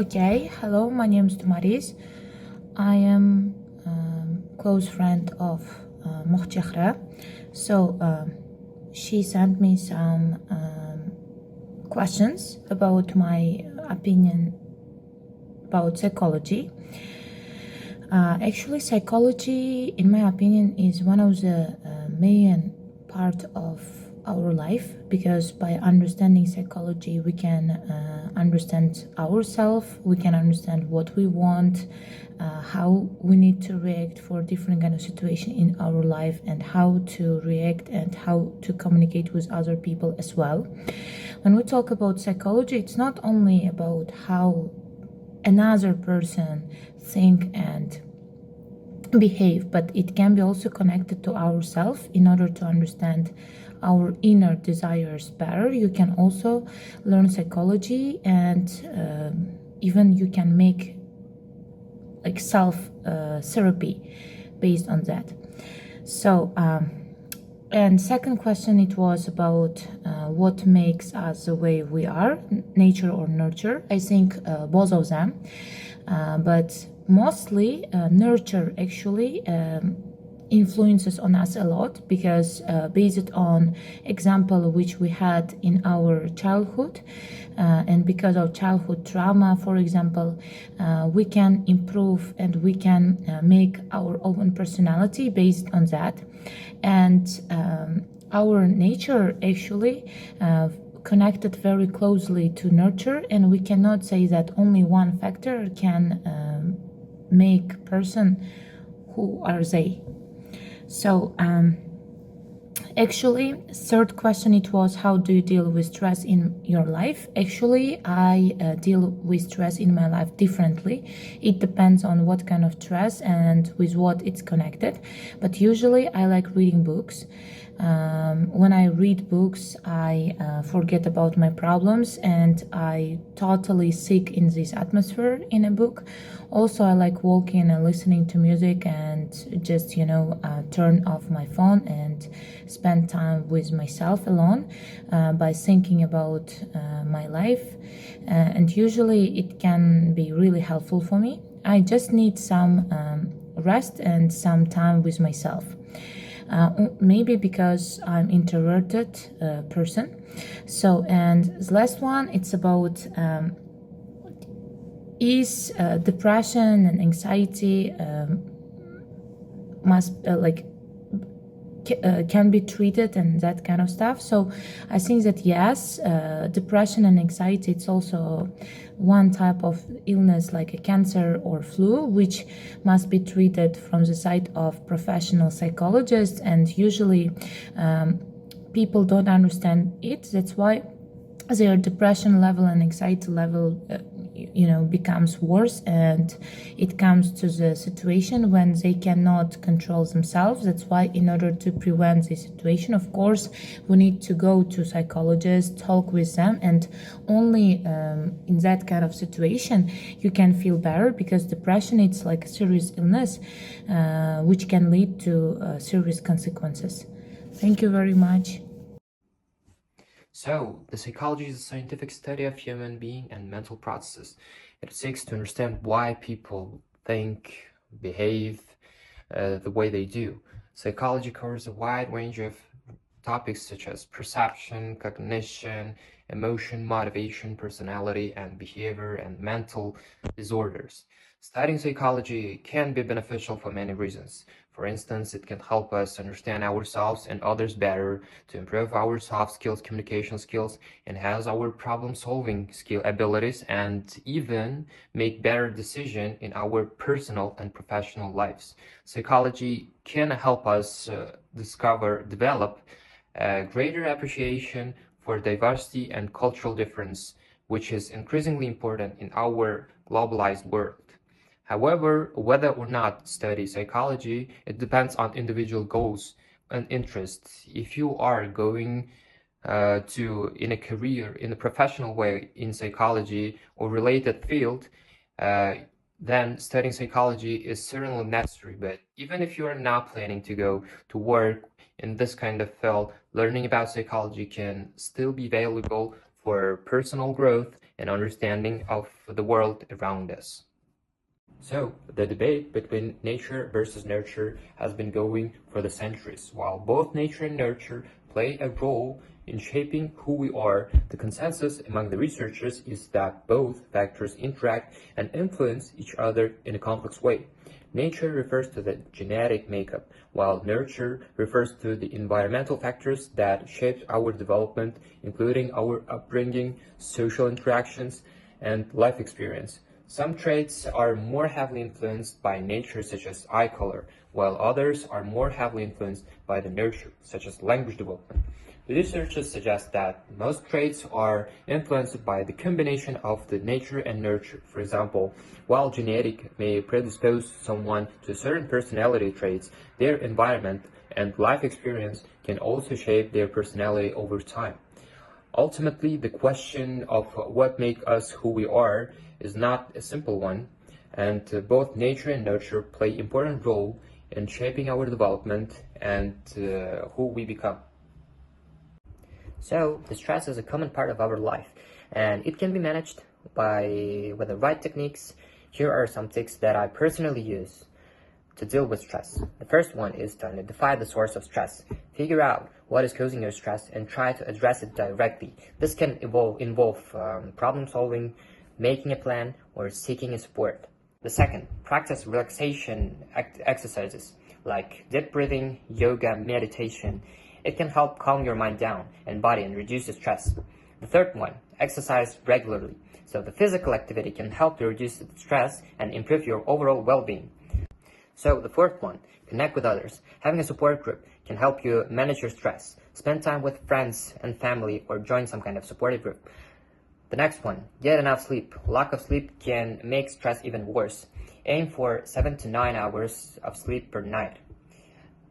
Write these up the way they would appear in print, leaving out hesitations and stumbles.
Okay, hello, my name is Damaris. I am close friend of Mohchehra. So she sent me some questions about my opinion about psychology. Actually, psychology, in my opinion, is one of the main part of our life, because by understanding psychology we can understand ourselves, we can understand what we want, how we need to react for different kind of situation in our life, and how to react and how to communicate with other people as well. When we talk about psychology, it's not only about how another person think and behave, but it can be also connected to ourselves. In order to understand our inner desires better, you can also learn psychology, and even you can make like self therapy based on that. So and second question, it was about what makes us the way we are, nature or nurture. I think both of them, but mostly nurture actually influences on us a lot, because based on example which we had in our childhood, and because of childhood trauma, for example, we can improve and we can make our own personality based on that. And our nature actually connected very closely to nurture, and we cannot say that only one factor can make person who are they. So actually, third question, it was how do you deal with stress in your life? Actually, I deal with stress in my life differently. It depends on what kind of stress and with what it's connected, but usually I like reading books. When I read books, I forget about my problems and I totally seek in this atmosphere in a book. Also, I like walking and listening to music and just, turn off my phone and spend time with myself alone by thinking about my life. And usually it can be really helpful for me. I just need some rest and some time with myself. Maybe because I'm introverted person. So, and the last one, it's about is depression and anxiety can be treated and that kind of stuff. So I think that yes, depression and anxiety, it's also one type of illness like a cancer or flu, which must be treated from the side of professional psychologists, and usually people don't understand it. That's why their depression level and anxiety level becomes worse, and it comes to the situation when they cannot control themselves. That's why in order to prevent this situation, of course, we need to go to psychologists, talk with them, and only in that kind of situation you can feel better, because depression, it's like a serious illness which can lead to serious consequences. Thank you very much. So, the psychology is a scientific study of human being and mental processes. It seeks to understand why people think, behave the way they do. Psychology covers a wide range of topics such as perception, cognition, emotion, motivation, personality, and behavior, and mental disorders. Studying psychology can be beneficial for many reasons. For instance, it can help us understand ourselves and others better, to improve our soft skills, communication skills, enhance our problem-solving skill abilities, and even make better decisions in our personal and professional lives. Psychology can help us develop a greater appreciation for diversity and cultural difference, which is increasingly important in our globalized world. However, whether or not study psychology, it depends on individual goals and interests. If you are going in a career, in a professional way in psychology or related field, then studying psychology is certainly necessary. But even if you are not planning to go to work in this kind of field, learning about psychology can still be valuable for personal growth and understanding of the world around us. So, the debate between nature versus nurture has been going for the centuries. While both nature and nurture play a role in shaping who we are, the consensus among the researchers is that both factors interact and influence each other in a complex way. Nature refers to the genetic makeup, while nurture refers to the environmental factors that shape our development, including our upbringing, social interactions, and life experience. Some traits are more heavily influenced by nature, such as eye color, while others are more heavily influenced by the nurture, such as language development. The researchers suggest that most traits are influenced by the combination of the nature and nurture. For example, while genetic may predispose someone to certain personality traits, their environment and life experience can also shape their personality over time. Ultimately, the question of what makes us who we are is not a simple one, and both nature and nurture play important role in shaping our development and who we become. So, the stress is a common part of our life, and it can be managed with the right techniques. Here are some tips that I personally use to deal with stress. The first one is to identify the source of stress. Figure out what is causing your stress and try to address it directly. This can involve problem solving, making a plan, or seeking support. The second, practice relaxation exercises like deep breathing, yoga, meditation. It can help calm your mind down and body and reduce the stress. The third one, exercise regularly. So the physical activity can help you reduce the stress and improve your overall well-being. So the fourth one, connect with others. Having a support group can help you manage your stress. Spend time with friends and family or join some kind of supportive group. The next one, get enough sleep. Lack of sleep can make stress even worse. Aim for 7 to 9 hours of sleep per night.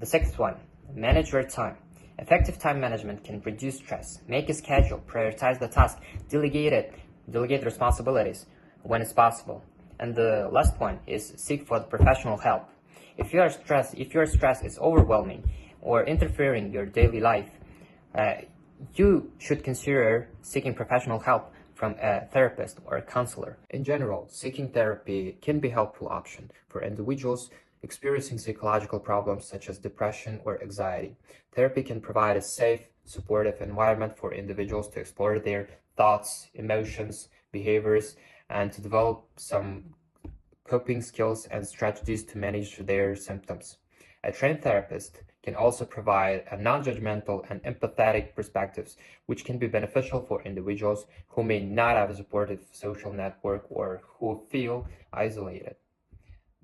The sixth one, manage your time. Effective time management can reduce stress. Make a schedule, prioritize the task, delegate responsibilities when it's possible. And the last one is seek for professional help. If your stress is overwhelming or interfering your daily life, you should consider seeking professional help from a therapist or a counselor. In general, seeking therapy can be a helpful option for individuals experiencing psychological problems such as depression or anxiety. Therapy can provide a safe, supportive environment for individuals to explore their thoughts, emotions, behaviors, and to develop some coping skills and strategies to manage their symptoms. A trained therapist can also provide a non-judgmental and empathetic perspectives, which can be beneficial for individuals who may not have a supportive social network or who feel isolated.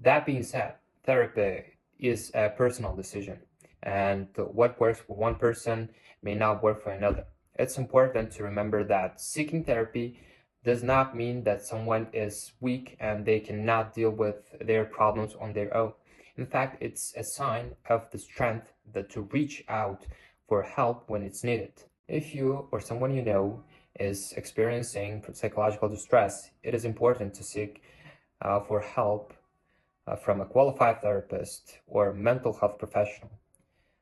That being said, therapy is a personal decision, and what works for one person may not work for another. It's important to remember that seeking therapy does not mean that someone is weak and they cannot deal with their problems on their own. In fact, it's a sign of the strength that to reach out for help when it's needed. If you or someone you know is experiencing psychological distress, it is important to seek for help from a qualified therapist or mental health professional.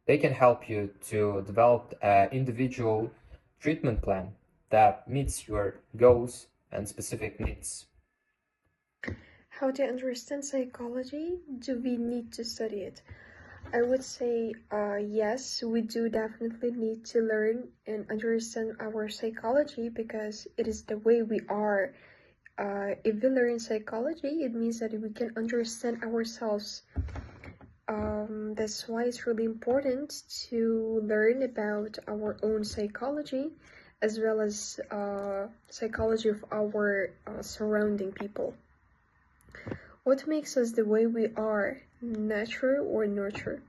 They can help you to develop an individual treatment plan that meets your goals and specific needs. How to understand psychology? Do we need to study it? I would say yes, we do definitely need to learn and understand our psychology because it is the way we are. If we learn psychology, it means that we can understand ourselves. That's why it's really important to learn about our own psychology as well as psychology of our surrounding people. What makes us the way we are, nature or nurture?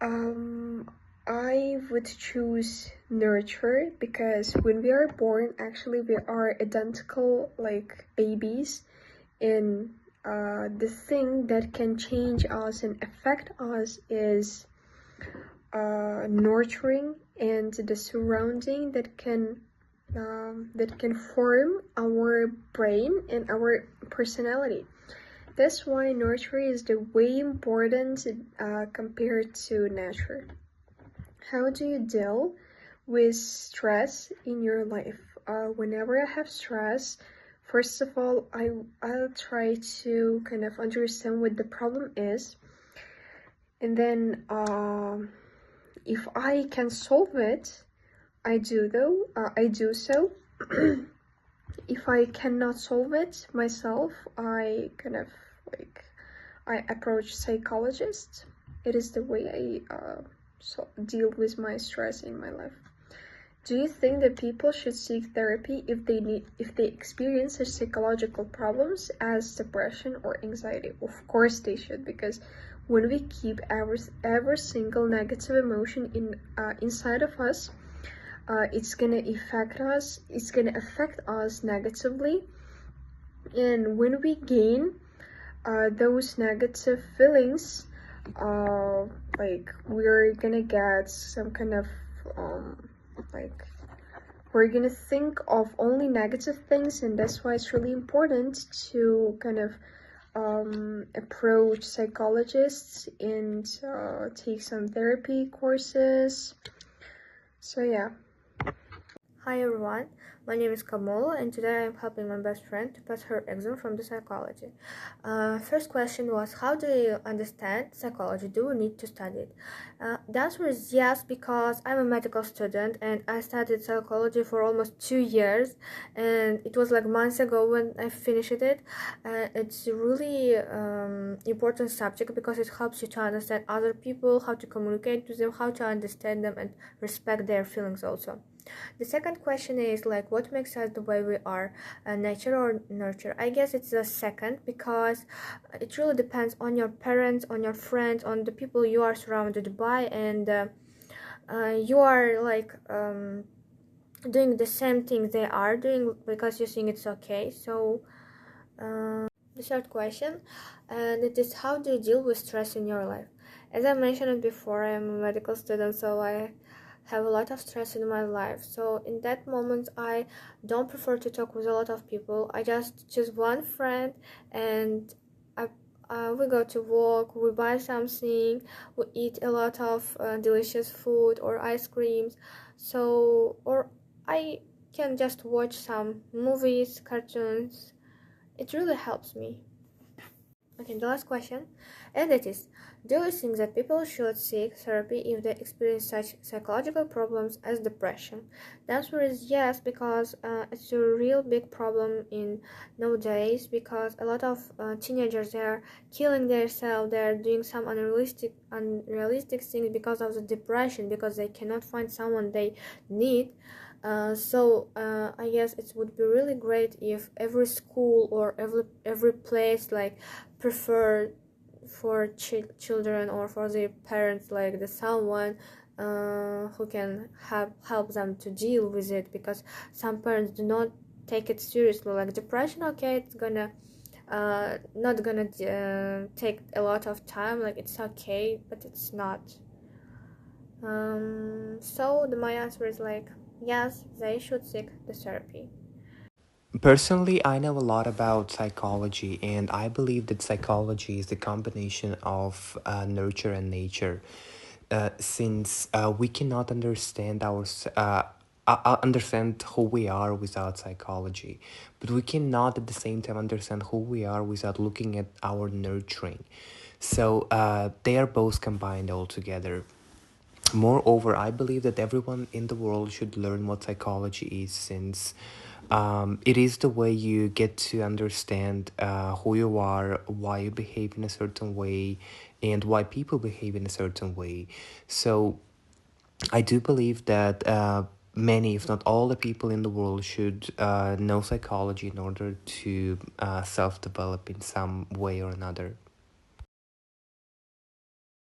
I would choose nurture because when we are born, actually we are identical like babies, and the thing that can change us and affect us is nurturing and the surrounding that can form our brain and our personality. That's why nurture is the way important compared to nature. How do you deal with stress in your life? whenever I have stress, first of all, I'll try to kind of understand what the problem is, and then if I can solve it, I do so. If I cannot solve it myself, I kind of like I approach psychologists. It is the way I deal with my stress in my life. Do you think that people should seek therapy if they experience such psychological problems as depression or anxiety? Of course they should, because when we keep every single negative emotion inside of us, it's gonna affect us. It's gonna affect us negatively, and when we gain those negative feelings, like we're gonna get some kind of like we're gonna think of only negative things, and that's why it's really important to kind of approach psychologists and take some therapy courses. So yeah. Hi everyone, my name is Kamol, and today I am helping my best friend to pass her exam from the psychology. First question was, how do you understand psychology? Do we need to study it? The answer is yes, because I'm a medical student and I studied psychology for almost 2 years, and it was like months ago when I finished it. It's a really important subject because it helps you to understand other people, how to communicate with them, how to understand them and respect their feelings also. The second question is like, what makes us the way we are, nature or nurture? I guess it's the second, because it really depends on your parents, on your friends, on the people you are surrounded by, and you are like doing the same thing they are doing because you think it's okay. So the third question, and it is, how do you deal with stress in your life? As I mentioned before, I am a medical student, so I have a lot of stress in my life. So in that moment, I don't prefer to talk with a lot of people. I just choose one friend, and we go to walk, we buy something, we eat a lot of delicious food or ice creams. So, or I can just watch some movies, cartoons. It really helps me. Okay, the last question, and it is, do you think that people should seek therapy if they experience such psychological problems as depression? The answer is yes, because it's a real big problem in nowadays, because a lot of teenagers, they are killing themselves, they are doing some unrealistic things because of the depression, because they cannot find someone they need. I guess it would be really great if every school or every place like prefer for children or for their parents like the someone who can help them to deal with it, because some parents do not take it seriously. Like depression, okay, it's gonna not gonna take a lot of time, like it's okay, but it's not. My answer is like, yes, they should seek the therapy. Personally, I know a lot about psychology, and I believe that psychology is the combination of nurture and nature. Since we cannot understand who we are without psychology, but we cannot at the same time understand who we are without looking at our nurturing. So they are both combined all together. Moreover, I believe that everyone in the world should learn what psychology is, since it is the way you get to understand who you are, why you behave in a certain way, and why people behave in a certain way. So I do believe that many, if not all, the people in the world should know psychology in order to self develop in some way or another.